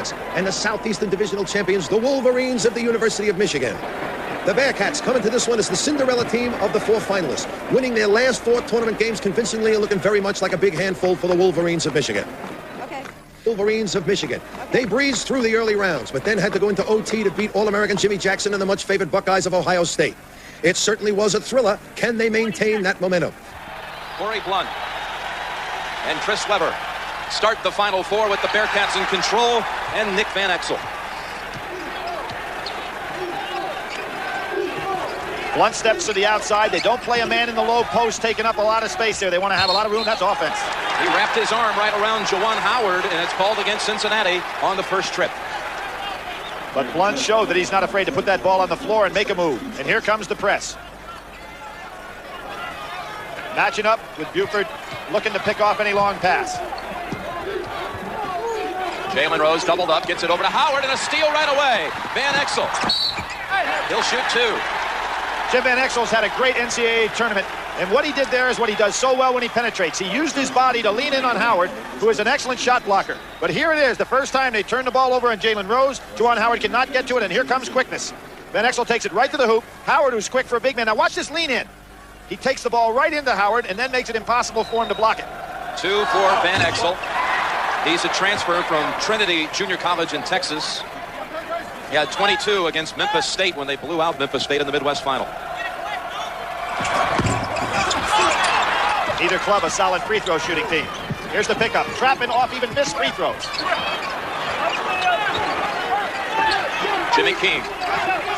Bearcats and the Southeastern Divisional Champions, the Wolverines of the University of Michigan. The Bearcats come into this one as the Cinderella team of the 4 finalists, winning their last 4 tournament games convincingly and looking very much like a big handful for the Wolverines of Michigan. Wolverines of Michigan. They breezed through the early rounds, but then had to go into OT to beat All-American Jimmy Jackson and the much-favored Buckeyes of Ohio State. It certainly was a thriller. Can they maintain that momentum? Corey Blunt and Chris Webber start the Final Four with the Bearcats in control, and Nick Van Exel. Blunt steps to the outside. They don't play a man in the low post, taking up a lot of space there. They want to have a lot of room. That's offense. He wrapped his arm right around Juwan Howard, and it's called against Cincinnati on the first trip. But Blunt showed that he's not afraid to put that ball on the floor and make a move. And here comes the press. Matching up with Buford, looking to pick off any long pass. Jalen Rose doubled up, gets it over to Howard, and a steal right away. Van Exel. He'll shoot 2. Jim Van Exel's had a great NCAA tournament, and what he did there is what he does so well when he penetrates. He used his body to lean in on Howard, who is an excellent shot blocker. But here it is, the first time they turn the ball over on Jalen Rose. Juwan Howard cannot get to it, and here comes quickness. Van Exel takes it right to the hoop. Howard, who's quick for a big man. Now watch this lean in. He takes the ball right into Howard and then makes it impossible for him to block it. 2 for Van Exel. He's a transfer from Trinity Junior College in Texas. He had 22 against Memphis State when they blew out Memphis State in the Midwest Final. Either club a solid free throw shooting team. Here's the pickup. Trapping off even missed free throws. Jimmy King.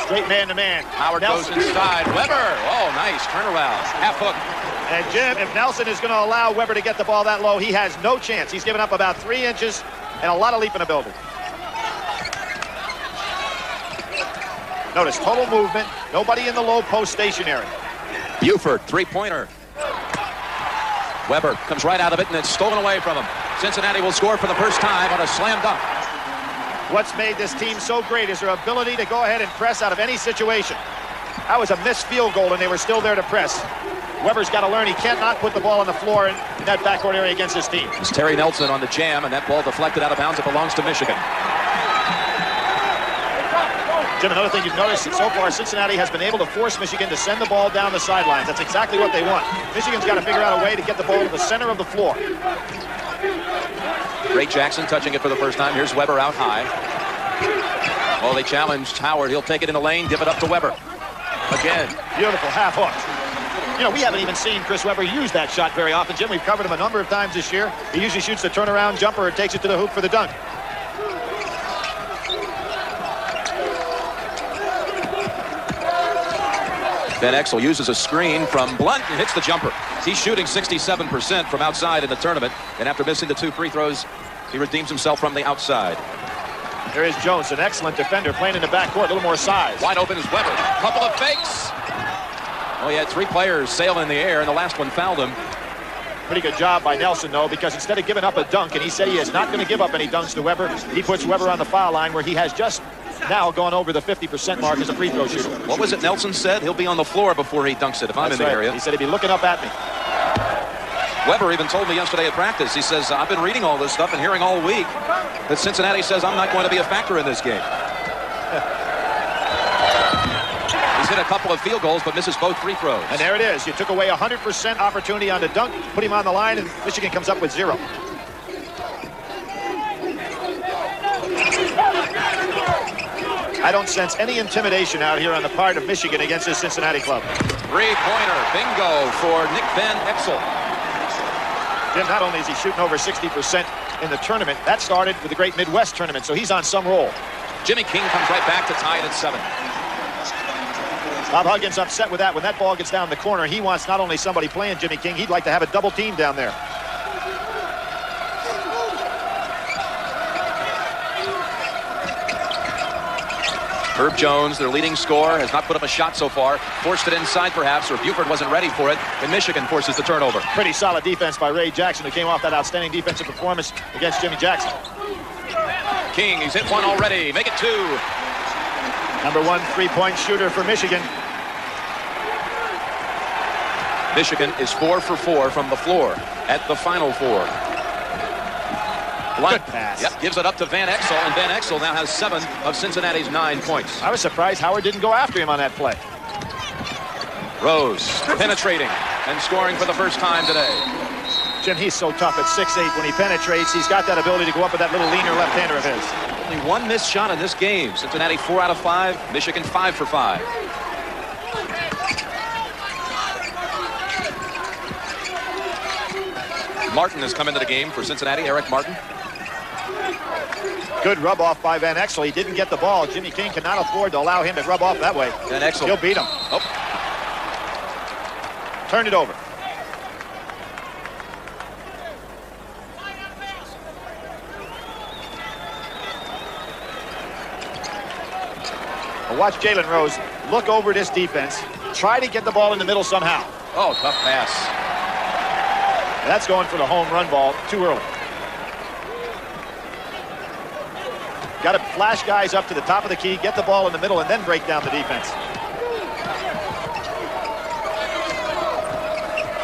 Straight man-to-man. Howard Nelson goes inside. Weber. Oh, nice turnaround. Half hook. And Jim, if Nelson is going to allow Weber to get the ball that low, he has no chance. He's given up about 3 inches and a lot of leap in the building. Notice total movement. Nobody in the low post stationary. Buford, 3-pointer. Weber comes right out of it, and it's stolen away from him. Cincinnati will score for the first time on a slam dunk. What's made this team so great is their ability to go ahead and press out of any situation. That was a missed field goal, and they were still there to press. Weber's got to learn he cannot put the ball on the floor in that backcourt area against his team. It's Terry Nelson on the jam, and that ball deflected out of bounds. It belongs to Michigan. Jim, another thing you've noticed so far, Cincinnati has been able to force Michigan to send the ball down the sidelines. That's exactly what they want. Michigan's got to figure out a way to get the ball to the center of the floor. Ray Jackson touching it for the first time. Here's Weber out high. Oh, they challenged Howard. He'll take it in the lane, give it up to Weber. Again. Beautiful half hook. You know, we haven't even seen Chris Weber use that shot very often. Jim, we've covered him a number of times this year. He usually shoots the turnaround jumper or takes it to the hoop for the dunk. Van Exel uses a screen from Blunt and hits the jumper. He's shooting 67% from outside in the tournament, and after missing the 2 free throws, he redeems himself from the outside. There is Jones, an excellent defender, playing in the backcourt, a little more size. Wide open is Weber. Couple of fakes. Oh, he had 3 players sail in the air, and the last one fouled him. Pretty good job by Nelson, though, because instead of giving up a dunk, and he said he is not going to give up any dunks to Weber, he puts Weber on the foul line where he has just now gone over the 50% mark as a free throw shooter. What was it Nelson said? He'll be on the floor before he dunks it if I'm in the area. He said he'd be looking up at me. Weber even told me yesterday at practice, he says, I've been reading all this stuff and hearing all week that Cincinnati says I'm not going to be a factor in this game. He's hit a couple of field goals but misses both free throws. And there it is. You took away 100% opportunity on the dunk, put him on the line, and Michigan comes up with 0. I don't sense any intimidation out here on the part of Michigan against this Cincinnati club. 3-pointer, bingo for Nick Van Exel. Jim, not only is he shooting over 60% in the tournament, that started with the Great Midwest Tournament, so he's on some roll. Jimmy King comes right back to tie it at 7. Bob Huggins upset with that. When that ball gets down the corner, he wants not only somebody playing Jimmy King, he'd like to have a double team down there. Herb Jones, their leading scorer, has not put up a shot so far. Forced it inside, perhaps, or Buford wasn't ready for it, and Michigan forces the turnover. Pretty solid defense by Ray Jackson, who came off that outstanding defensive performance against Jimmy Jackson. King, he's hit 1 already. Make it 2. Number 1 3-point shooter for Michigan. Michigan is 4 for 4 from the floor at the Final Four. Blunt pass. Yep, gives it up to Van Exel, and Van Exel now has 7 of Cincinnati's 9 points. I was surprised Howard didn't go after him on that play. Rose penetrating and scoring for the first time today. Jim, he's so tough at 6'8". When he penetrates, he's got that ability to go up with that little leaner left-hander of his. Only one missed shot in this game. Cincinnati 4 out of 5. Michigan 5 for 5. Martin has come into the game for Cincinnati. Eric Martin. Good rub off by Van Exel. He didn't get the ball. Jimmy King cannot afford to allow him to rub off that way. Van Exel. He'll beat him. Oh. Turned it over. Watch Jalen Rose look over this defense, try to get the ball in the middle somehow. Oh, tough pass. That's going for the home run ball too early. Got to flash guys up to the top of the key, get the ball in the middle, and then break down the defense.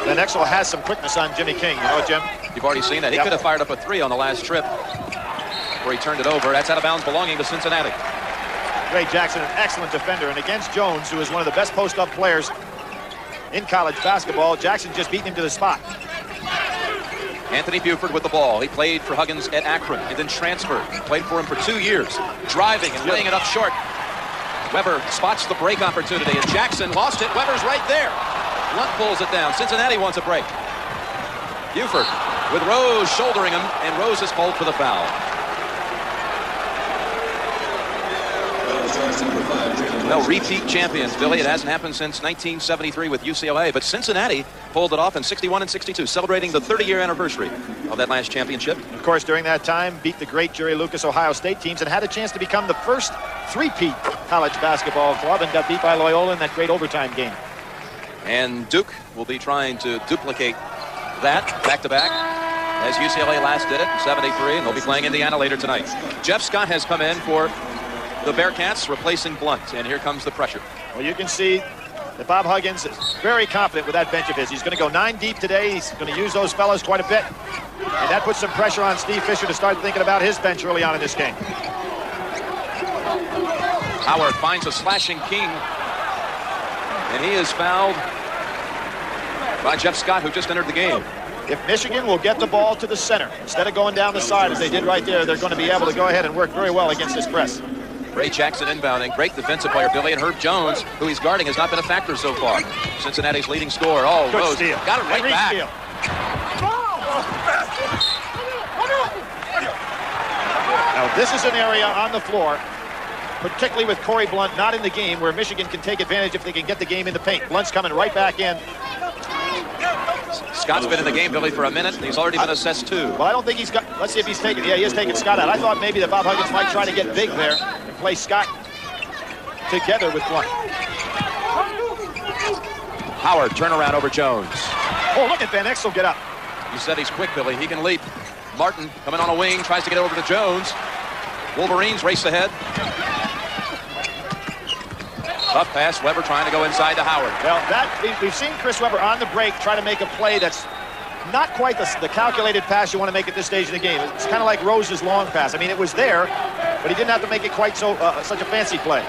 Van Exel has some quickness on Jimmy King, you know, Jim? You've already seen that. He could have fired up a 3 on the last trip where he turned it over. That's out of bounds, belonging to Cincinnati. Ray Jackson, an excellent defender, and against Jones, who is one of the best post-up players in college basketball, Jackson just beating him to the spot. Anthony Buford with the ball. He played for Huggins at Akron and then transferred. Played for him for 2 years, driving and laying it up short. Weber spots the break opportunity, and Jackson lost it. Weber's right there. Blunt pulls it down. Cincinnati wants a break. Buford with Rose shouldering him, and Rose is called for the foul. No, repeat champions, Billy. It hasn't happened since 1973 with UCLA, but Cincinnati pulled it off in 61 and 62, celebrating the 30-year anniversary of that last championship. Of course, during that time, beat the great Jerry Lucas Ohio State teams and had a chance to become the first three-peat college basketball club and got beat by Loyola in that great overtime game. And Duke will be trying to duplicate that back-to-back, as UCLA last did it in 73, and they'll be playing Indiana later tonight. Jeff Scott has come in for the Bearcats, replacing Blunt, and here comes the pressure. Well, you can see that Bob Huggins is very confident with that bench of his. He's going to go 9 deep today. He's going to use those fellas quite a bit, and that puts some pressure on Steve Fisher to start thinking about his bench early on in this game. Howard finds a slashing King, and he is fouled by Jeff Scott, who just entered the game. If Michigan will get the ball to the center, instead of going down the side as they did right there, they're going to be able to go ahead and work very well against this press. Ray Jackson inbounding. Great defensive player, Billy, and Herb Jones, who he's guarding, has not been a factor so far. Cincinnati's leading scorer. Oh, good Rose steal. got it right back. Steal. Now, this is an area on the floor, particularly with Corey Blunt not in the game, where Michigan can take advantage if they can get the game in the paint. Blunt's coming right back in. Scott's been in the game, Billy, for a minute, and he's already been assessed 2. Well, I don't think he's got... Let's see if he's taking... Yeah, he is taking Scott out. I thought maybe that Bob Huggins might try to get big there and play Scott together with Blunt. Howard, turnaround over Jones. Oh, look at Van Exel get up. You said he's quick, Billy. He can leap. Martin coming on a wing, tries to get over to Jones. Wolverines race ahead. Tough pass. Weber trying to go inside to Howard. Well, we've seen Chris Weber on the break try to make a play that's not quite the calculated pass you want to make at this stage of the game. It's kind of like Rose's long pass. I mean, it was there, but he didn't have to make it quite so such a fancy play.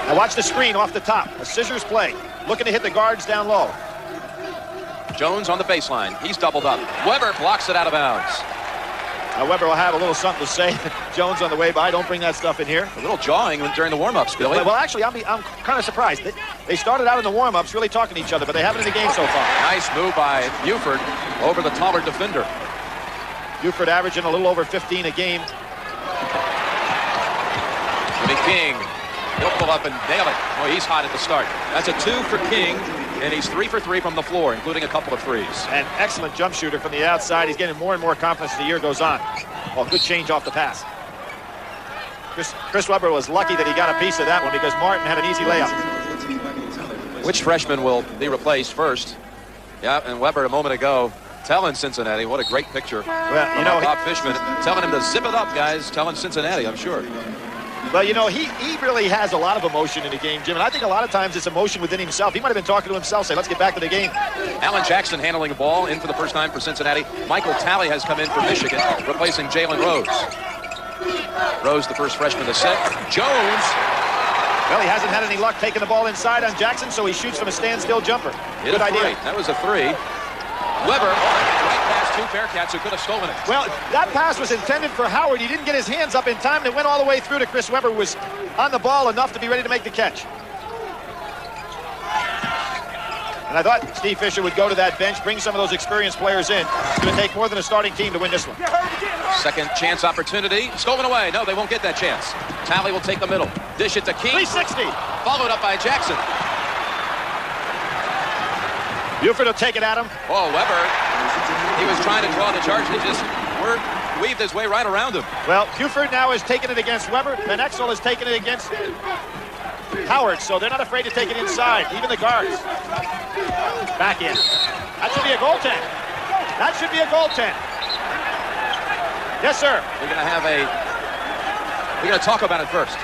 Now watch the screen off the top. A scissors play. Looking to hit the guards down low. Jones on the baseline. He's doubled up. Weber blocks it out of bounds. Now Weber will have a little something to say. Jones on the way by. Don't bring that stuff in here. A little jawing during the warm-ups, Billy. Well, actually, I'm kind of surprised. They started out in the warm-ups really talking to each other, but they haven't in the game so far. Nice move by Buford over the taller defender. Buford averaging a little over 15 a game. Jimmy King. He'll pull up and nail it. Oh, he's hot at the start. That's a 2 for King, and he's 3 for 3 from the floor, including a couple of threes. An excellent jump shooter from the outside. He's getting more and more confidence as the year goes on. Oh, good change off the pass. Chris Weber was lucky that he got a piece of that one because Martin had an easy layup. Which freshman will be replaced first? Yeah, and Weber a moment ago telling Cincinnati, what a great picture. Well, you know, Bob Fishman telling him to zip it up, guys. Telling Cincinnati, I'm sure. Well, you know, he really has a lot of emotion in the game, Jim, and I think a lot of times it's emotion within himself. He might have been talking to himself, saying, let's get back to the game. Alan Jackson handling the ball in for the first time for Cincinnati. Michael Talley has come in for Michigan, replacing Jalen Rose. Rose, the first freshman to set. Jones. Well, he hasn't had any luck taking the ball inside on Jackson, so he shoots from a standstill jumper. Good idea. That was a three. Weber, right past two Bearcats who could have stolen it. Well, that pass was intended for Howard. He didn't get his hands up in time, and it went all the way through to Chris Weber, who was on the ball enough to be ready to make the catch. And I thought Steve Fisher would go to that bench, bring some of those experienced players in. It's going to take more than a starting team to win this one. Second chance opportunity. Stolen away. No, they won't get that chance. Talley will take the middle. Dish it to King. 360. Followed up by Jackson. Buford will take it at him. Oh, Weber. He was trying to draw the charge. He just weaved his way right around him. Well, Buford now has taken it against Weber. Van Exel has taken it against Howard, so they're not afraid to take it inside, even the guards. Back in. That should be a goaltend. That should be a goaltend. Yes, sir. We're going to talk about it first.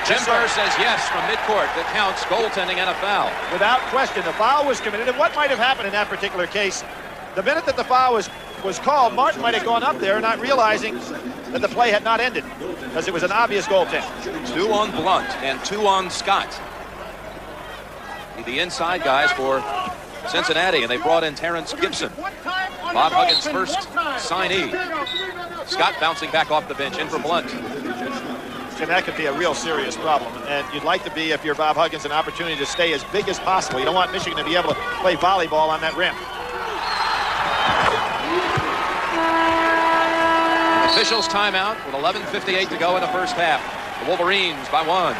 Jim Burr says yes from midcourt. That counts, goaltending and a foul. Without question, the foul was committed. And what might have happened in that particular case, the minute that the foul was called, Martin might have gone up there not realizing that the play had not ended because it was an obvious goaltend. 2 on Blunt and 2 on Scott. The inside guys for Cincinnati, and they brought in Terrence Gibson. Bob Huggins' first signee. Scott bouncing back off the bench, in for Blunt. And that could be a real serious problem. And you'd like to be, if you're Bob Huggins, an opportunity to stay as big as possible. You don't want Michigan to be able to play volleyball on that rim. Officials timeout with 11:58 to go in the first half. The Wolverines by 1.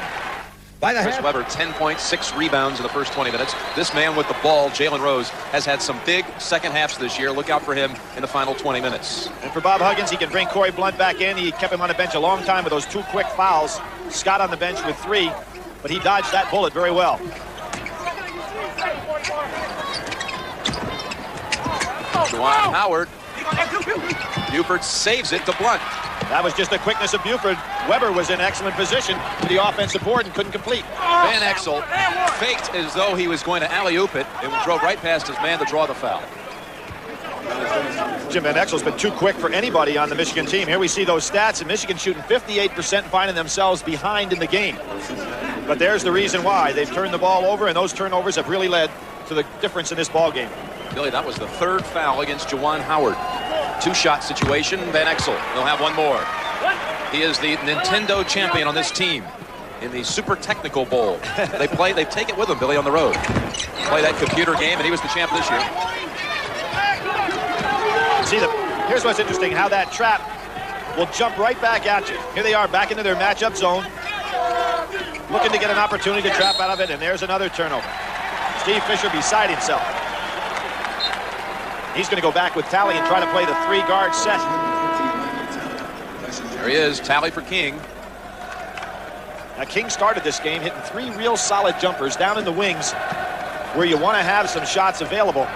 Chris Weber, 10.6 rebounds in the first 20 minutes. This man with the ball, Jalen Rose, has had some big second halves this year. Look out for him in the final 20 minutes. And for Bob Huggins, he can bring Corey Blunt back in. He kept him on the bench a long time with those 2 quick fouls. Scott on the bench with 3, but he dodged that bullet very well. Juwan Howard. Buford saves it to Blunt. That was just the quickness of Buford. Weber was in excellent position to the offensive board and couldn't complete. Van Exel faked as though he was going to alley-oop it and drove right past his man to draw the foul. Jim Van Exel's been too quick for anybody on the Michigan team. Here we see those stats, and Michigan shooting 58% and finding themselves behind in the game. But there's the reason why. They've turned the ball over, and those turnovers have really led to the difference in this ball game. Billy, that was the 3rd foul against Juwan Howard. 2-shot situation. Van Exel will have 1 more. He is the Nintendo champion on this team in the Super Technical Bowl. They take it with them, Billy, on the road. Play that computer game, and he was the champ this year. See, here's what's interesting, how that trap will jump right back at you. Here they are back into their matchup zone, looking to get an opportunity to trap out of it, and there's another turnover. Steve Fisher beside himself. He's going to go back with Talley and try to play the 3-guard set. There he is, Talley for King. Now, King started this game hitting 3 real solid jumpers down in the wings where you want to have some shots available.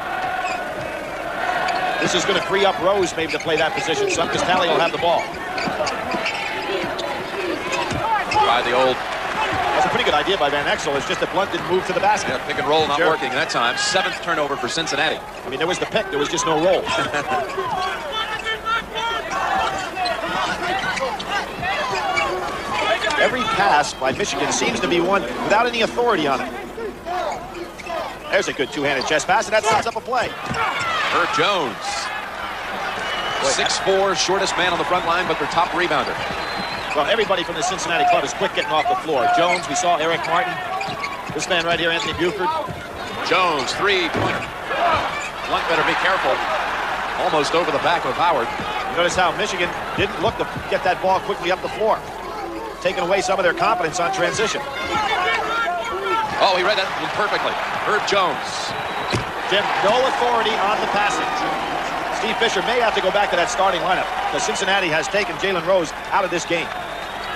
This is going to free up Rose maybe to play that position some because Talley will have the ball. By the old... That's a pretty good idea by Van Exel. It's just that Blunt didn't move to the basket. Yeah, pick and roll not working that time. 7th turnover for Cincinnati. I mean, there was the pick. There was just no roll. Every pass by Michigan seems to be one without any authority on it. There's a good 2-handed chest pass, and that sets up a play. Herb Jones. 6'4", shortest man on the front line, but their top rebounder. Well, everybody from the Cincinnati club is quick getting off the floor. Jones, we saw Eric Martin. This man right here, Anthony Buford. Jones, 3-pointer. Blunt better be careful. Almost over the back of Howard. You notice how Michigan didn't look to get that ball quickly up the floor, taking away some of their confidence on transition. Oh, he read that one perfectly. Herb Jones. Jim, no authority on the passing. Steve Fisher may have to go back to that starting lineup because Cincinnati has taken Jalen Rose out of this game.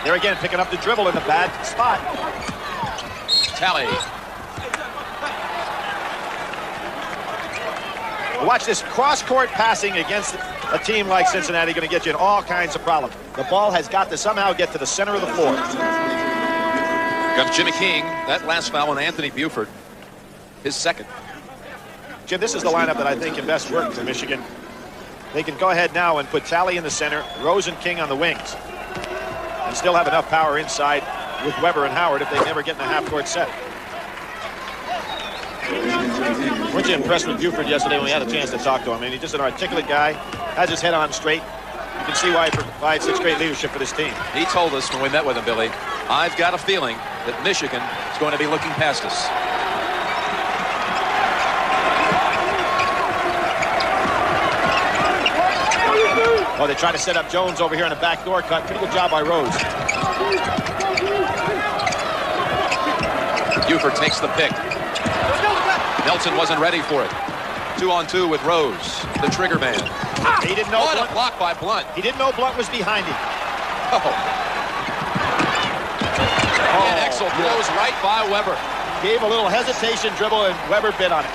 There again, picking up the dribble in the bad spot. Talley. Watch this cross-court passing against a team like Cincinnati, going to get you in all kinds of problems. The ball has got to somehow get to the center of the floor. Comes Jimmy King. That last foul on Anthony Buford, his second. Jim, this is the lineup that I think can best work for Michigan. They can go ahead now and put Talley in the center, Rose and King on the wings, and still have enough power inside with Weber and Howard if they never get in a half-court set. Weren't you impressed with Buford yesterday when we had a chance to talk to him? I mean, he's just an articulate guy, has his head on straight. You can see why he provides such great leadership for this team. He told us when we met with him, Billy, I've got a feeling that Michigan is going to be looking past us. Oh, they try to set up Jones over here on a backdoor cut. Pretty good job by Rose. Buford takes the pick. Nelson wasn't ready for it. 2-on-2 with Rose, the trigger man. He didn't know. What a block by Blunt. He didn't know Blunt was behind him. And Exel blows right by Weber. Gave a little hesitation dribble, and Weber bit on it.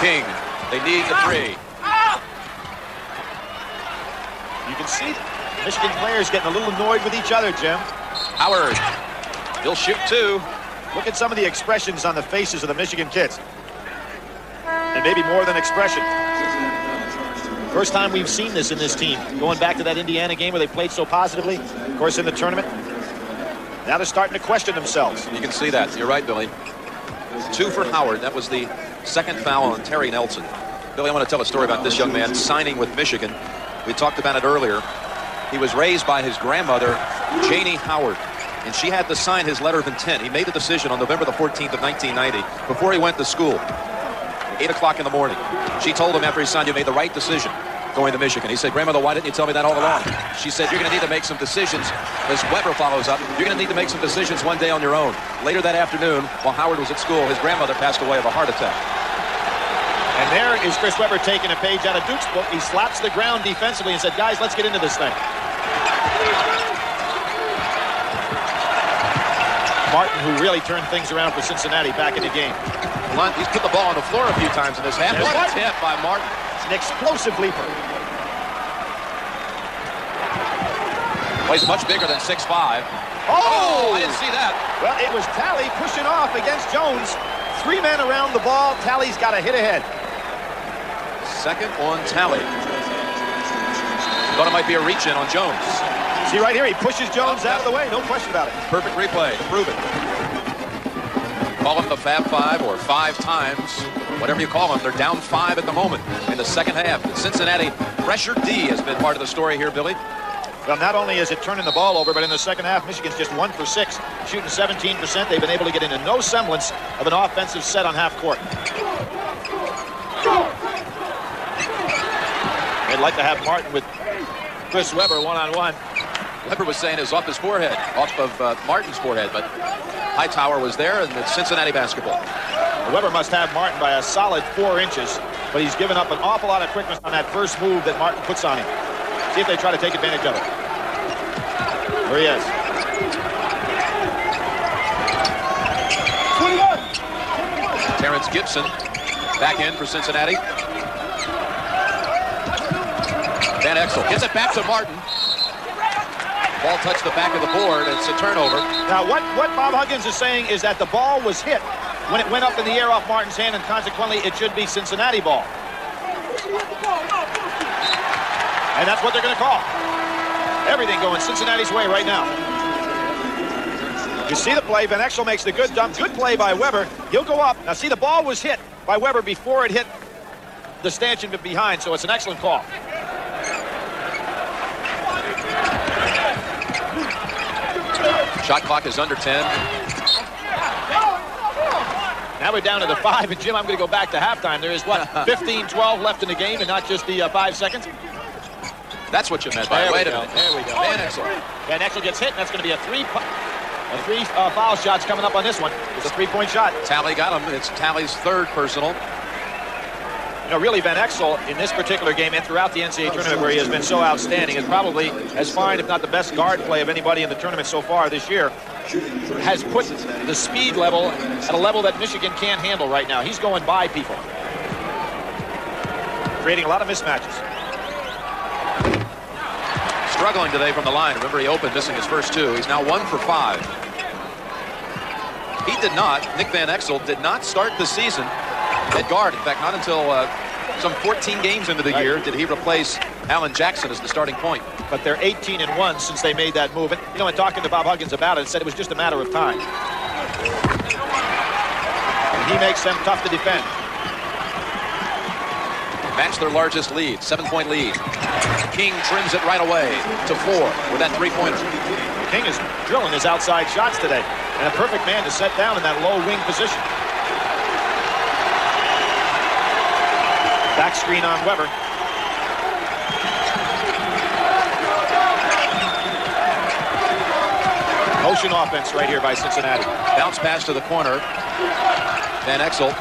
King, they need the three. You can see Michigan players getting a little annoyed with each other, Jim. Howard, he'll shoot two. Look at some of the expressions on the faces of the Michigan kids. And maybe more than expression. First time we've seen this in this team. Going back to that Indiana game where they played so positively. Of course, in the tournament. Now they're starting to question themselves. You can see that. You're right, Billy. 2 for Howard. That was the second foul on Terry Nelson. Billy, I want to tell a story about this young man signing with Michigan. We talked about it earlier. He was raised by his grandmother, Janie Howard, and she had to sign his letter of intent. He made the decision on November the 14th of 1990 before he went to school. 8 o'clock in the morning. She told him after he signed, you made the right decision going to Michigan. He said, Grandmother, why didn't you tell me that all along? She said, you're going to need to make some decisions. As Weber follows up, you're going to need to make some decisions one day on your own. Later that afternoon, while Howard was at school, his grandmother passed away of a heart attack. And there is Chris Weber taking a page out of Duke's book. He slaps the ground defensively and said, guys, let's get into this thing. Martin, who really turned things around for Cincinnati back in the game. Blunt, he's put the ball on the floor a few times in this half. What a tip by Martin. It's an explosive leaper. Plays much bigger than 6'5". Oh, I didn't see that. Well, it was Talley pushing off against Jones. 3 men around the ball. Talley's got a hit ahead. Second on Talley. Thought it might be a reach-in on Jones. See right here, he pushes Jones out of the way. No question about it. Perfect replay to prove it. Call them the Fab Five or 5 times. Whatever you call them, they're down 5 at the moment in the second half. The Cincinnati pressure D has been part of the story here, Billy. Well, not only is it turning the ball over, but in the second half, Michigan's just 1 for 6, shooting 17%. They've been able to get into no semblance of an offensive set on half court. They'd like to have Martin with Chris Weber one-on-one. Weber was saying it was off his forehead, off of Martin's forehead, but Hightower was there, and it's Cincinnati basketball. Weber must have Martin by a solid 4 inches, but he's given up an awful lot of quickness on that first move that Martin puts on him. See if they try to take advantage of it. There he is. Terrence Gibson back in for Cincinnati. Van Exel gets it back to Martin. Ball touched the back of the board. It's a turnover. Now, what Bob Huggins is saying is that the ball was hit when it went up in the air off Martin's hand, and consequently, it should be Cincinnati ball. And that's what they're going to call. Everything going Cincinnati's way right now. You see the play. Van Exel makes the good dump. Good play by Weber. He'll go up. Now, see, the ball was hit by Weber before it hit the stanchion behind, so it's an excellent call. Shot clock is under 10. Now we're down to the 5, and Jim, I'm going to go back to halftime. There is, what, 15-12 left in the game, and not just the 5 seconds? That's what you meant by it. Wait a minute. There we go. Van Exel. Van Exel gets hit, and that's going to be a three foul shots coming up on this one. It's a 3-point shot. Talley got him. It's Talley's 3rd personal. You know, really, Van Exel, in this particular game and throughout the NCAA tournament where he has been so outstanding, is probably as fine, if not the best guard play of anybody in the tournament so far this year, has put the speed level at a level that Michigan can't handle right now. He's going by people, creating a lot of mismatches. struggling today from the line. Remember, he opened missing his first two. He's now 1 for 5. He did not, Nick Van Exel did not start the season at guard. In fact, not until some 14 games into the year did he replace Alan Jackson as the starting point. But they're 18-1 since they made that move. And, you know, in talking to Bob Huggins about it, said it was just a matter of time. And he makes them tough to defend. Match their largest lead, 7-point lead. King trims it right away to 4 with that three-pointer. King is drilling his outside shots today, and a perfect man to set down in that low wing position. Back screen on Weber. Motion offense right here by Cincinnati. Bounce pass to the corner. Van Exel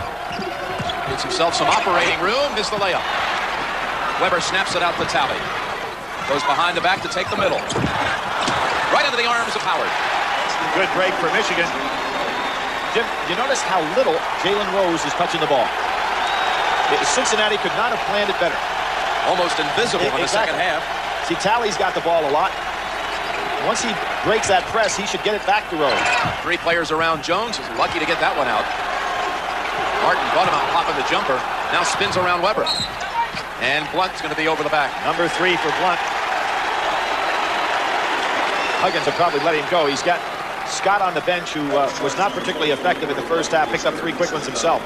gets himself some operating room, missed the layup. Weber snaps it out to Talley. Goes behind the back to take the middle. Right into the arms of Howard. Good break for Michigan. Jim, you notice how little Jalen Rose is touching the ball. Cincinnati could not have planned it better. Almost invisible in the second half. See, Talley's got the ball a lot. Once he breaks that press, he should get it back to Rose. 3 players around Jones. He's lucky to get that one out. Martin brought him out popping the jumper. Now spins around Weber. And Blunt's going to be over the back. Number 3 for Blunt. Huggins will probably let him go. He's got Scott on the bench, who was not particularly effective in the first half. Picked up 3 quick ones himself.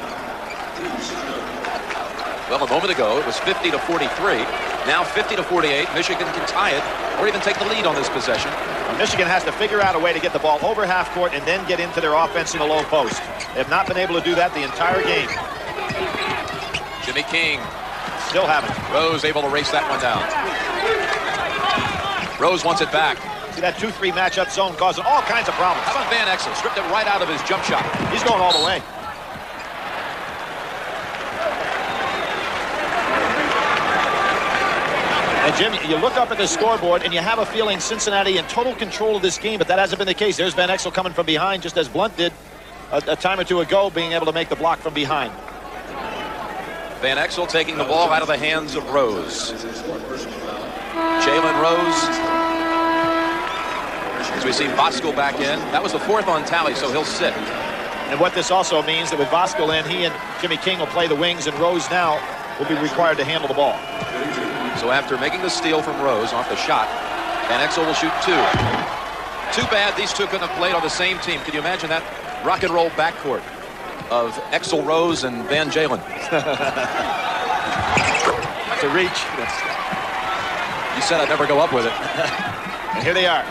Well, a moment ago, it was 50-43. Now 50-48. Michigan can tie it or even take the lead on this possession. Michigan has to figure out a way to get the ball over half court and then get into their offense in the low post. They have not been able to do that the entire game. Jimmy King. Still haven't. Rose able to race that one down. Rose wants it back. See that 2-3 matchup zone causing all kinds of problems. How about Van Exel? Stripped it right out of his jump shot. He's going all the way. And Jim, you look up at the scoreboard and you have a feeling Cincinnati in total control of this game, but that hasn't been the case. There's Van Exel coming from behind, just as Blunt did a time or two ago, being able to make the block from behind. Van Exel taking the ball out of the hands of Rose. Jalen Rose. As we see Voskuhl back in. That was the 4th on Talley, so he'll sit. And what this also means that with Voskuhl in, he and Jimmy King will play the wings, and Rose now will be required to handle the ball. So after making the steal from Rose off the shot, Van Exel will shoot 2. Too bad these two couldn't have played on the same team. Can you imagine that rock and roll backcourt of Exel Rose and Van Jalen? To reach. You said I'd never go up with it. And here they are.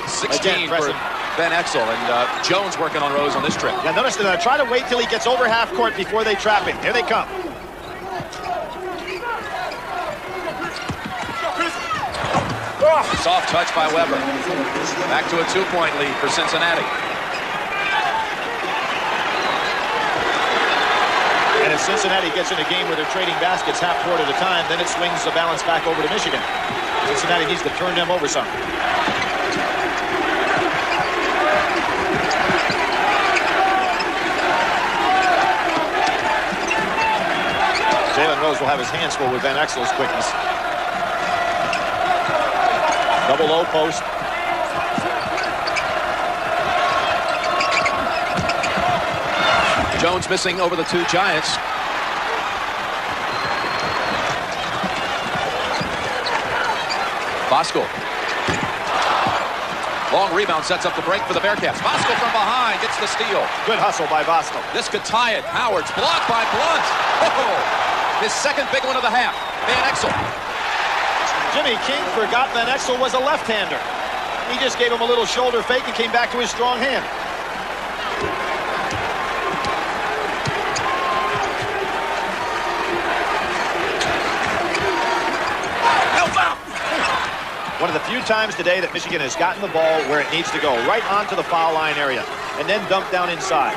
16 for Van Exel, and Jones working on Rose on this trip. Yeah, notice that I try to wait till he gets over half court before they trap him. Here they come. Soft touch by Weber. Back to a 2-point lead for Cincinnati. And if Cincinnati gets in a game where they're trading baskets half court at a time, then it swings the balance back over to Michigan. Cincinnati needs to turn them over some. Jalen Rose will have his hands full with Van Exel's quickness. Double low post. Jones missing over the 2 Giants. Voskuhl. Long rebound sets up the break for the Bearcats. Voskuhl from behind gets the steal. Good hustle by Voskuhl. This could tie it. Howard's blocked by Blunt. Oh, his second big one of the half. Van Exel. Jimmy King forgot Van Exel was a left-hander. He just gave him a little shoulder fake and came back to his strong hand. One of the few times today that Michigan has gotten the ball where it needs to go, right onto the foul line area, and then dumped down inside.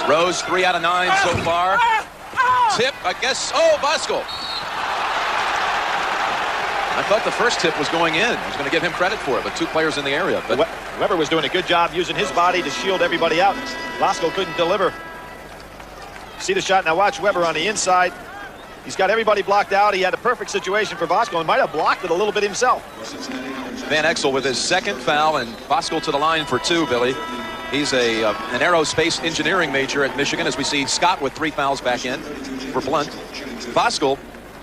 Rose 3 out of 9 so far. Tip, I guess. Oh, Voskuhl. I thought the first tip was going in. I was going to give him credit for it, but 2 players in the area. But Weber was doing a good job using his body to shield everybody out. Voskuhl couldn't deliver. See the shot now. Watch Weber on the inside. He's got everybody blocked out. He had a perfect situation for Voskuhl and might have blocked it a little bit himself. Van Exel with his second foul, and Voskuhl to the line for 2, Billy. He's an aerospace engineering major at Michigan, as we see Scott with 3 fouls back in for Blunt. Voskuhl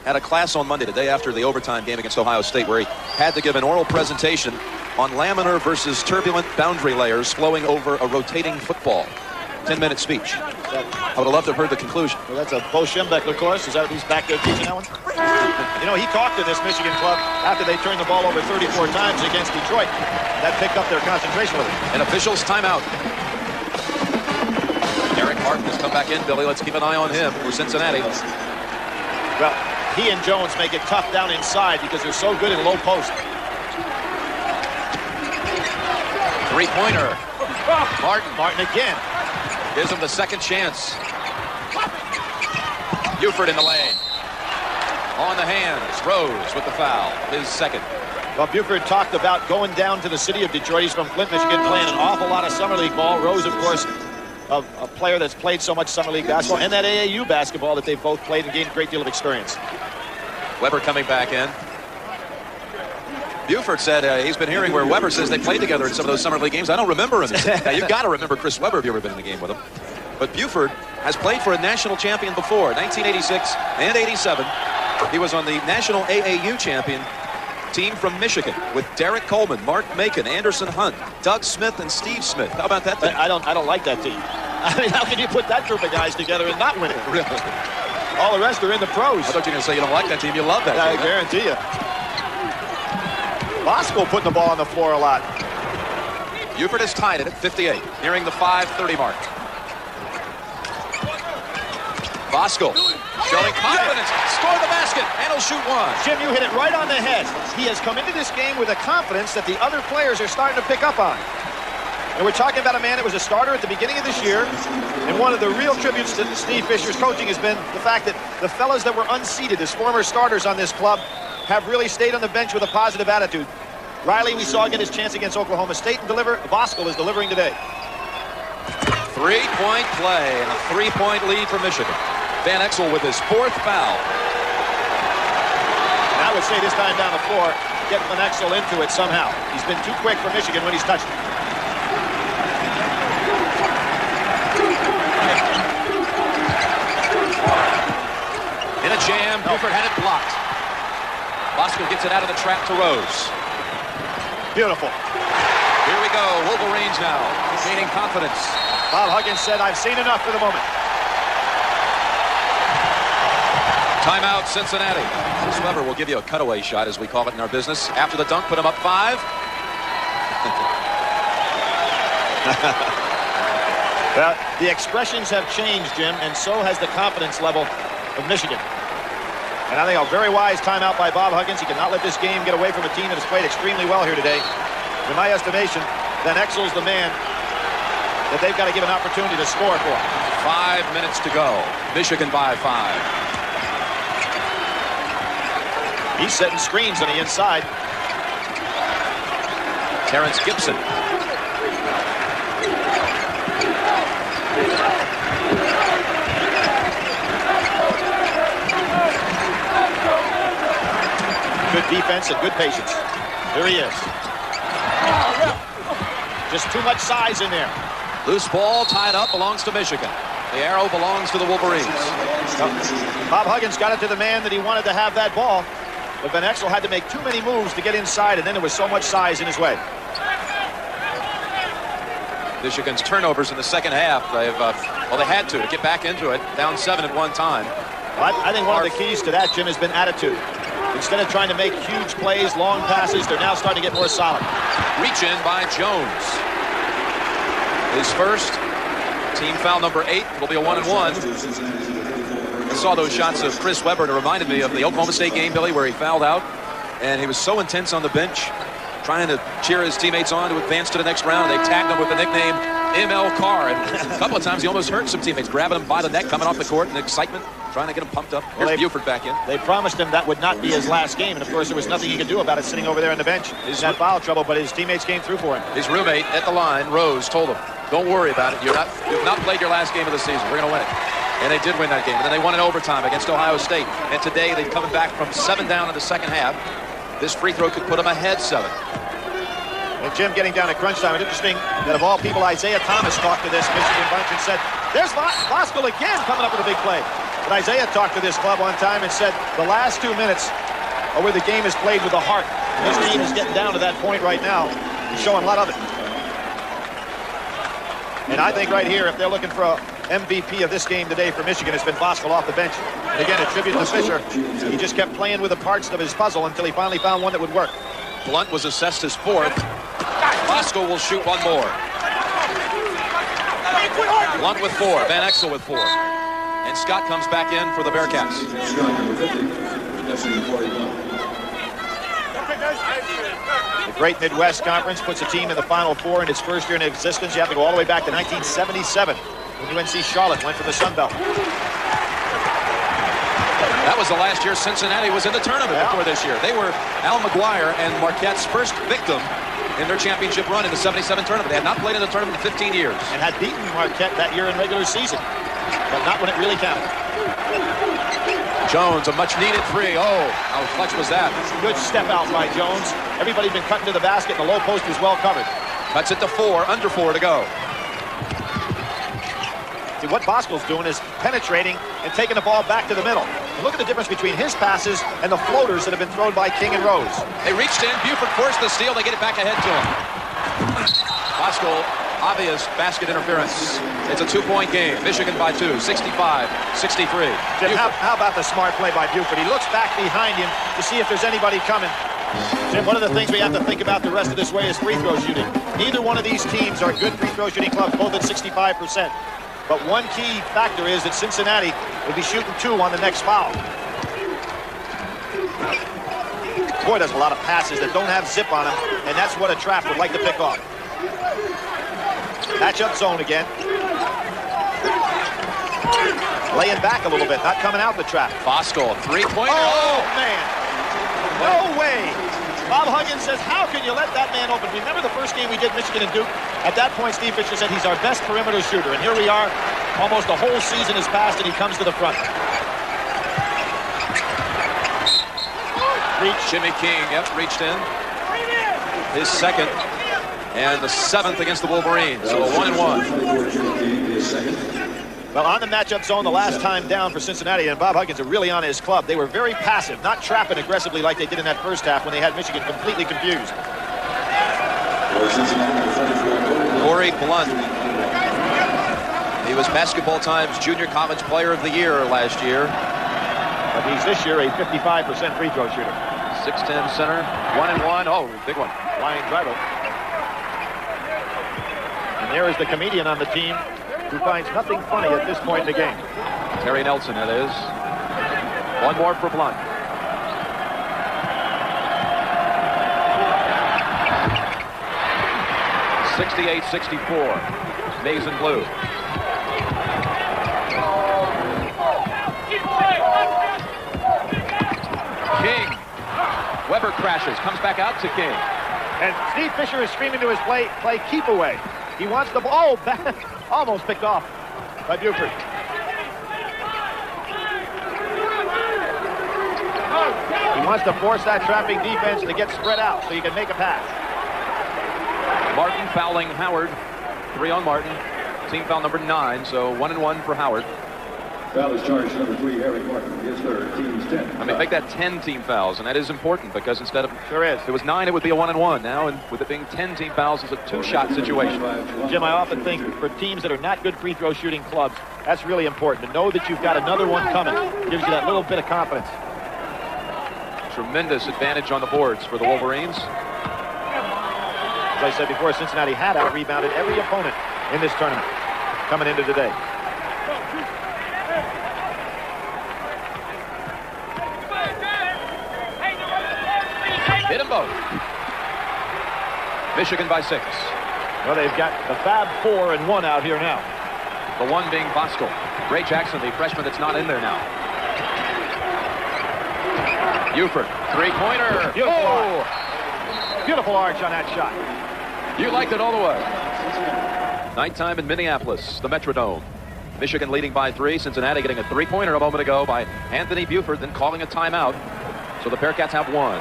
had a class on Monday, the day after the overtime game against Ohio State, where he had to give an oral presentation on laminar versus turbulent boundary layers flowing over a rotating football. 10-minute speech. I would have loved to have heard the conclusion. Well, that's a Bo Schembechler course. Is that who's back there teaching that one? You know, he talked to this Michigan club after they turned the ball over 34 times against Detroit. That picked up their concentration with it. An official's timeout. Eric Martin has come back in, Billy. Let's keep an eye on him for Cincinnati. Well, he and Jones make it tough down inside because they're so good in low post. Three-pointer. Martin again. Gives him the second chance. Buford in the lane. On the hands. Rose with the foul. His second. Well, Buford talked about going down to the city of Detroit. He's from Flint, Michigan, playing an awful lot of summer league ball. Rose, of course, a player that's played so much summer league basketball and that AAU basketball that they've both played and gained a great deal of experience. Weber coming back in. Buford said he's been hearing where Weber says they played together in some of those summer league games. I don't remember him. Now, you've got to remember Chris Weber if you've ever been in a game with him. But Buford has played for a national champion before, 1986 and 87. He was on the national AAU champion team from Michigan with Derek Coleman, Mark Macon, Anderson Hunt, Doug Smith, and Steve Smith. How about that team? I don't like that team. I mean, how can you put that group of guys together and not win it? All the rest are in the pros. I thought you were going to say you don't like that team. You love that team. I guarantee you. Voskuhl putting the ball on the floor a lot. Buford has tied it at 58, nearing the 5:30 mark. Voskuhl showing confidence. Score the basket, and he'll shoot one. Jim, you hit it right on the head. He has come into this game with a confidence that the other players are starting to pick up on. And we're talking about a man that was a starter at the beginning of this year. And one of the real tributes to Steve Fisher's coaching has been the fact that the fellas that were unseated, his former starters on this club, have really stayed on the bench with a positive attitude. Riley, we saw get his chance against Oklahoma State and deliver. Voskuhl is delivering today. Three-point play and a 3-point lead for Michigan. Van Exel with his 4th foul. And I would say this time down the floor, get Van Exel into it somehow. He's been too quick for Michigan when he's touched it. In a jam, Buford had it blocked. Voskuhl gets it out of the trap to Rose. Beautiful. Here we go, Wolverines now, gaining confidence. Bob Huggins said, I've seen enough for the moment. Timeout, Cincinnati. Chris Weber will give you a cutaway shot, as we call it in our business. After the dunk, put him up 5. Well, the expressions have changed, Jim, and so has the confidence level of Michigan. And I think a very wise timeout by Bob Huggins. He cannot let this game get away from a team that has played extremely well here today. In my estimation, Van Exel's the man that they've got to give an opportunity to score for. 5 minutes to go. Michigan by 5. He's setting screens on the inside. Terrence Gibson. Good defense and good patience. Here he is. Just too much size in there. Loose ball tied up, belongs to Michigan. The arrow belongs to the Wolverines. Bob Huggins got it to the man that he wanted to have that ball. But Van Exel had to make too many moves to get inside, and then there was so much size in his way. Michigan's turnovers in the second half, they had to get back into it. Down 7 at one time. Well, I think one of the keys to that, Jim, has been attitude. Instead of trying to make huge plays, long passes, they're now starting to get more solid. Reach in by Jones. His first, team foul number 8. It'll be a 1-and-1. I saw those shots of Chris Weber, and it reminded me of the Oklahoma State game, Billy, where he fouled out. And he was so intense on the bench, trying to cheer his teammates on to advance to the next round. And they tagged him with the nickname ML Carr. And a couple of times he almost hurt some teammates, grabbing him by the neck, coming off the court in excitement, trying to get him pumped up. Here's Buford back in. They promised him that would not be his last game, and of course there was nothing he could do about it sitting over there on the bench. He's had foul trouble, but his teammates came through for him. His roommate at the line, Rose, told him, don't worry about it. You've not played your last game of the season. We're going to win it. And they did win that game. And then they won in overtime against Ohio State. And today they've come back from 7 down in the second half. This free throw could put them ahead 7. And Jim, getting down to crunch time, it's interesting that of all people, Isaiah Thomas talked to this Michigan bunch and said, there's Voskuhl again coming up with a big play. But Isaiah talked to this club one time and said the last 2 minutes are where the game is played with the heart. This team is getting down to that point right now. He's showing a lot of it. And I think right here, if they're looking for a MVP of this game today for Michigan, it's been Voskuhl off the bench. And again, a tribute to Fisher. He just kept playing with the parts of his puzzle until he finally found one that would work. Blunt was assessed as 4th. Voskuhl will shoot one more. Blunt with 4. Van Exel with 4. And Scott comes back in for the Bearcats. The Great Midwest Conference puts a team in the Final Four in its first year in existence. You have to go all the way back to 1977 when UNC Charlotte went from the Sun Belt. That was the last year Cincinnati was in the tournament before this year. They were Al McGuire and Marquette's first victim in their championship run in the 77 tournament. They had not played in the tournament in 15 years. And had beaten Marquette that year in regular season, but not when it really counted. Jones, a much-needed 3. Oh, how clutch was that? Good step out by Jones. Everybody's been cutting to the basket, and the low post was well covered. Cuts it to 4, under 4 to go. See, what Voskuhl's doing is penetrating and taking the ball back to the middle. And look at the difference between his passes and the floaters that have been thrown by King and Rose. They reached in, Buford forced the steal, they get it back ahead to him. Voskuhl, obvious basket interference. It's a 2-point game. Michigan by 2, 65-63. Jim, how about the smart play by Buford? He looks back behind him to see if there's anybody coming. Jim, one of the things we have to think about the rest of this way is free throw shooting. Neither one of these teams are good free throw shooting clubs, both at 65%. But one key factor is that Cincinnati will be shooting 2 on the next foul. Boy, there's a lot of passes that don't have zip on them, and that's what a trap would like to pick off. Matchup zone again. Laying back a little bit, not coming out the trap. Voskuhl, 3-pointer. Oh, man. No way. Bob Huggins says, how can you let that man open? Remember the first game we did, Michigan and Duke? At that point, Steve Fisher said he's our best perimeter shooter. And here we are, almost a whole season has passed, and he comes to the front. Jimmy King, reached in. His 2nd, and the 7th against the Wolverines. So a 1-1. Well, on the matchup zone, the last time down for Cincinnati, and Bob Huggins are really on his club. They were very passive, not trapping aggressively like they did in that first half when they had Michigan completely confused. Corey Blunt. He was Basketball Times Junior College Player of the Year last year. But he's this year a 55% free throw shooter. 6'10" center, 1-1. Oh, big one. Line driver. And there is the comedian on the team who finds nothing funny at this point in the game. Terry Nelson, that is. One more for Blunt. (68-64). Maize and blue. King. Weber crashes, comes back out to King. And Steve Fisher is screaming to his play keep away. He wants the ball. Oh, almost picked off by Buford. He wants to force that trapping defense to get spread out so you can make a pass. Martin fouling Howard. 3 on Martin. Team foul number 9, so 1-1 for Howard. Foul is charged number 3, Eric Martin. His third, team's 10. I mean, make that 10 team fouls, and that is important because instead of sure is. If it was 9, it would be a 1-1 now, and with it being 10 team fouls, it's a 2-shot situation. Jim, I often think for teams that are not good free throw shooting clubs, that's really important to know that you've got another one coming. Gives you that little bit of confidence. Tremendous advantage on the boards for the Wolverines. As I said before, Cincinnati had out-rebounded every opponent in this tournament coming into today. Hit them both. Michigan by 6. Well, they've got the Fab 4 and 1 out here now. The one being Voskuhl. Ray Jackson, the freshman that's not in there now. Buford, 3-pointer. Beautiful arch. Beautiful arch on that shot. You liked it all the way. Nighttime in Minneapolis, the Metrodome. Michigan leading by 3. Cincinnati getting a three-pointer a moment ago by Anthony Buford, then calling a timeout. So the Bearcats have one.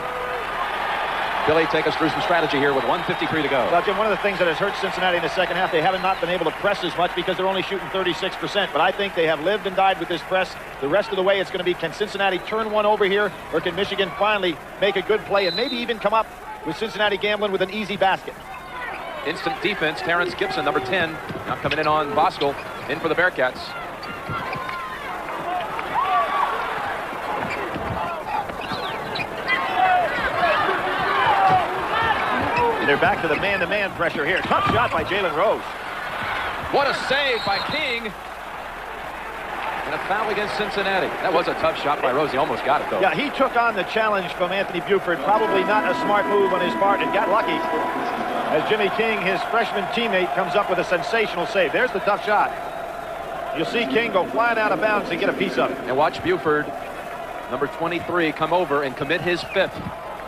Billy, take us through some strategy here with 1:53 to go. Well, Jim, one of the things that has hurt Cincinnati in the second half, they haven't not been able to press as much because they're only shooting 36%. But I think they have lived and died with this press. The rest of the way, it's going to be, can Cincinnati turn one over here, or can Michigan finally make a good play and maybe even come up with Cincinnati gambling with an easy basket? Instant defense, Terrence Gibson, number 10, now coming in on Bosco, in for the Bearcats. They're back to the man-to-man pressure here. Tough shot by Jalen Rose. What a save by King. And a foul against Cincinnati. That was a tough shot by Rose. He almost got it, though. Yeah, he took on the challenge from Anthony Buford. Probably not a smart move on his part, and got lucky. As Jimmy King, his freshman teammate, comes up with a sensational save. There's the tough shot. You'll see King go flying out of bounds and get a piece of it. And watch Buford, number 23, come over and commit his 5th.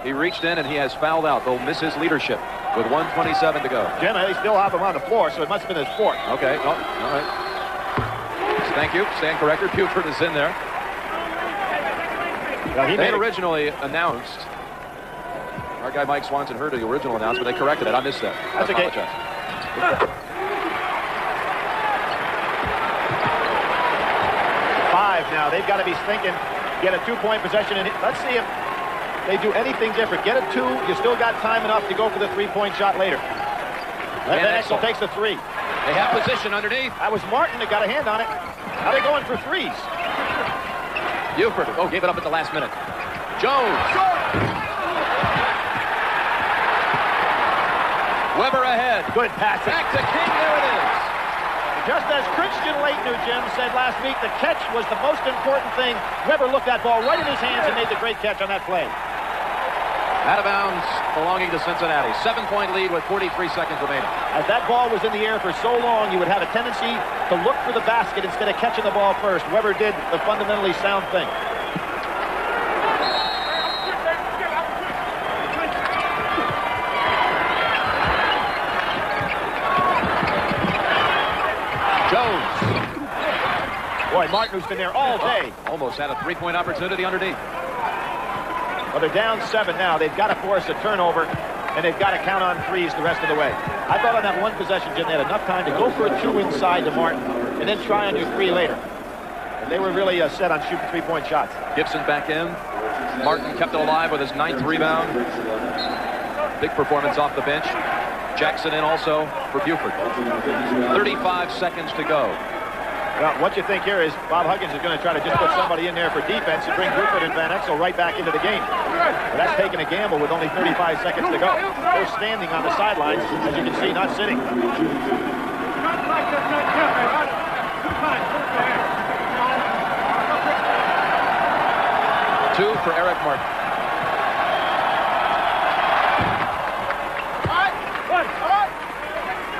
He reached in and he has fouled out. They'll miss his leadership with 1:27 to go. Jim, they still have him on the floor, so it must have been his 4th. Okay, oh, all right. Thank you. Stand corrected. Buford is in there. Well, they had originally announced. Our guy Mike Swanson heard the original announcement. They corrected it. I missed that. That's okay. 5 now. They've got to be thinking, get a 2-point possession. And let's see if they do anything different. Get a 2. You still got time enough to go for the 3-point shot later. Van Exel takes the 3. They have position underneath. That was Martin that got a hand on it. How are they going for 3s? Buford. Oh, gave it up at the last minute. Jones. Weber ahead. Good pass. Back to King. There it is. Just as Christian Laettner, Jim, said last week, the catch was the most important thing. Weber looked that ball right in his hands and made the great catch on that play. Out of bounds, belonging to Cincinnati. 7-point lead with 43 seconds remaining. As that ball was in the air for so long, you would have a tendency to look for the basket instead of catching the ball first. Weber did the fundamentally sound thing. Jones. Boy, Martin, who's been there all day. Almost had a 3-point opportunity underneath. Well, they're down 7 now. They've got to force a turnover, and they've got to count on 3s the rest of the way. I thought on that one possession, Jim, they had enough time to go for a 2 inside to Martin, and then try on your 3 later. And they were really set on shooting 3-point shots. Gibson back in. Martin kept it alive with his 9th rebound. Big performance off the bench. Jackson in also for Buford. 35 seconds to go. Well, what you think here is Bob Huggins is going to try to just put somebody in there for defense and bring Buford and Van Exel right back into the game. But that's taking a gamble with only 35 seconds to go. They're standing on the sidelines, as you can see, not sitting. 2 for Eric Martin.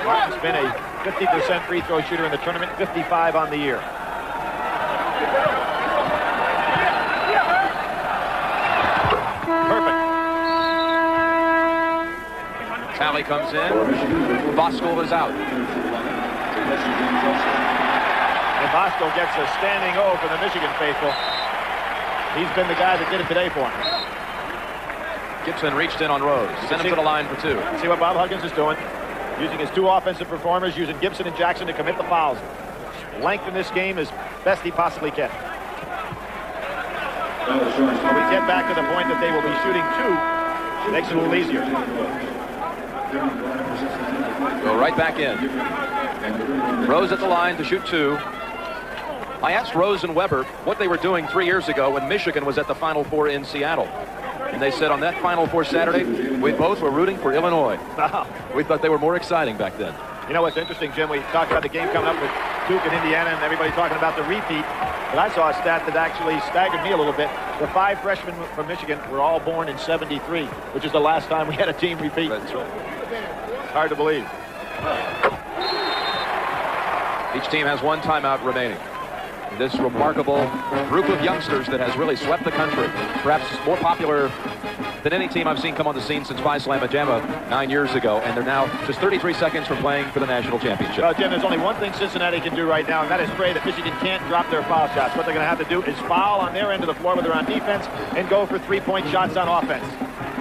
Martin's been a 50% free throw shooter in the tournament, 55 on the year. Perfect. Tally comes in. Bosco is out. And Bosco gets a standing O for the Michigan faithful. He's been the guy that did it today for him. Gibson reached in on Rose. Sent him to the line for 2. See what Bob Huggins is doing. Using his 2 offensive performers, using Gibson and Jackson to commit the fouls. Length in this game as best he possibly can. So we get back to the point that they will be shooting 2. Makes it a little easier. Go right back in. Rose at the line to shoot 2. I asked Rose and Weber what they were doing 3 years ago when Michigan was at the Final Four in Seattle. And they said on that Final Four Saturday, we both were rooting for Illinois. We thought they were more exciting back then. You know what's interesting, Jim? We talked about the game coming up with Duke and Indiana, and everybody talking about the repeat. But I saw a stat that actually staggered me a little bit. The 5 freshmen from Michigan were all born in '73, which is the last time we had a team repeat. That's right. It's hard to believe. Each team has 1 timeout remaining. This remarkable group of youngsters that has really swept the country. Perhaps more popular than any team I've seen come on the scene since Phi Slamma Jamma 9 years ago, and they're now just 33 seconds from playing for the national championship. Well, Jim, there's only one thing Cincinnati can do right now, and that is pray that Michigan can't drop their foul shots. What they're going to have to do is foul on their end of the floor when they're on defense and go for three-point shots on offense.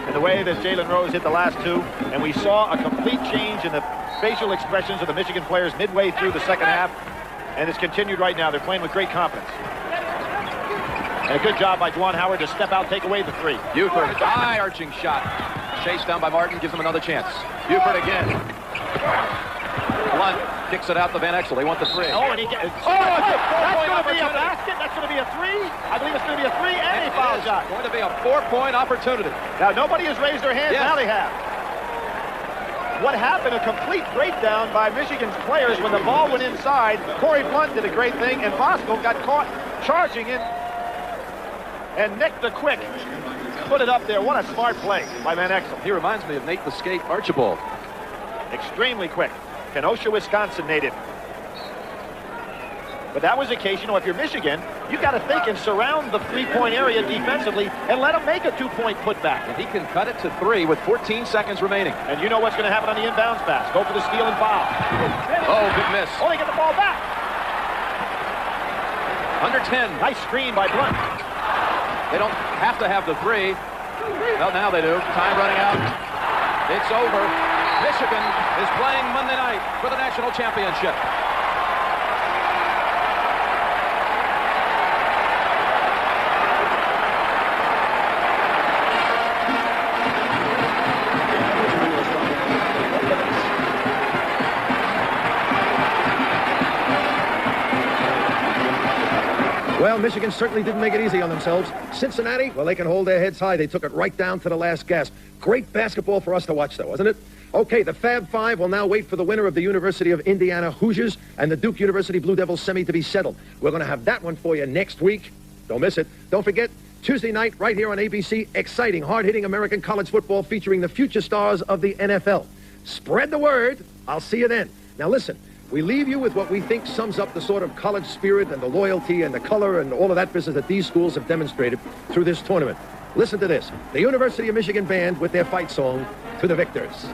And the way that Jalen Rose hit the last two, and we saw a complete change in the facial expressions of the Michigan players midway through the second half, and it's continued right now. They're playing with great confidence. And a good job by Juwan Howard to step out, take away the three. Buford, high arching shot. Chased down by Martin, gives him another chance. Buford again. Blunt kicks it out to Van Exel. They want the three. Oh, and he gets... Oh, that's going to be a basket. That's going to be a three. I believe it's going to be a three and a foul shot. Going to be a 4-point opportunity. Now, nobody has raised their hands. Now they have. What happened? A complete breakdown by Michigan's players when the ball went inside. Corey Blunt did a great thing, and Bosco got caught charging in. And Nick the Quick put it up there. What a smart play by Van Exel. He reminds me of Nate the Skate Archibald. Extremely quick. Kenosha, Wisconsin native. But that was the case, if you're Michigan, you've got to think and surround the three-point area defensively and let them make a two-point putback. And he can cut it to three with 14 seconds remaining. And you know what's going to happen on the inbounds pass. Go for the steal and foul. Oh, good miss. Oh, they get the ball back. Under 10. Nice screen by Blunt. They don't have to have the three. Well, now they do. Time running out. It's over. Michigan is playing Monday night for the national championship. Well, Michigan certainly didn't make it easy on themselves. Cincinnati, well, they can hold their heads high. They took it right down to the last gasp. Great basketball for us to watch, though, wasn't it? Okay, the Fab Five will now wait for the winner of the University of Indiana Hoosiers and the Duke University Blue Devils semi to be settled. We're going to have that one for you next week. Don't miss it. Don't forget, Tuesday night, right here on ABC, exciting, hard-hitting American college football featuring the future stars of the NFL. Spread the word. I'll see you then. Now, listen. We leave you with what we think sums up the sort of college spirit and the loyalty and the color and all of that business that these schools have demonstrated through this tournament. Listen to this. The University of Michigan Band with their fight song, To the Victors.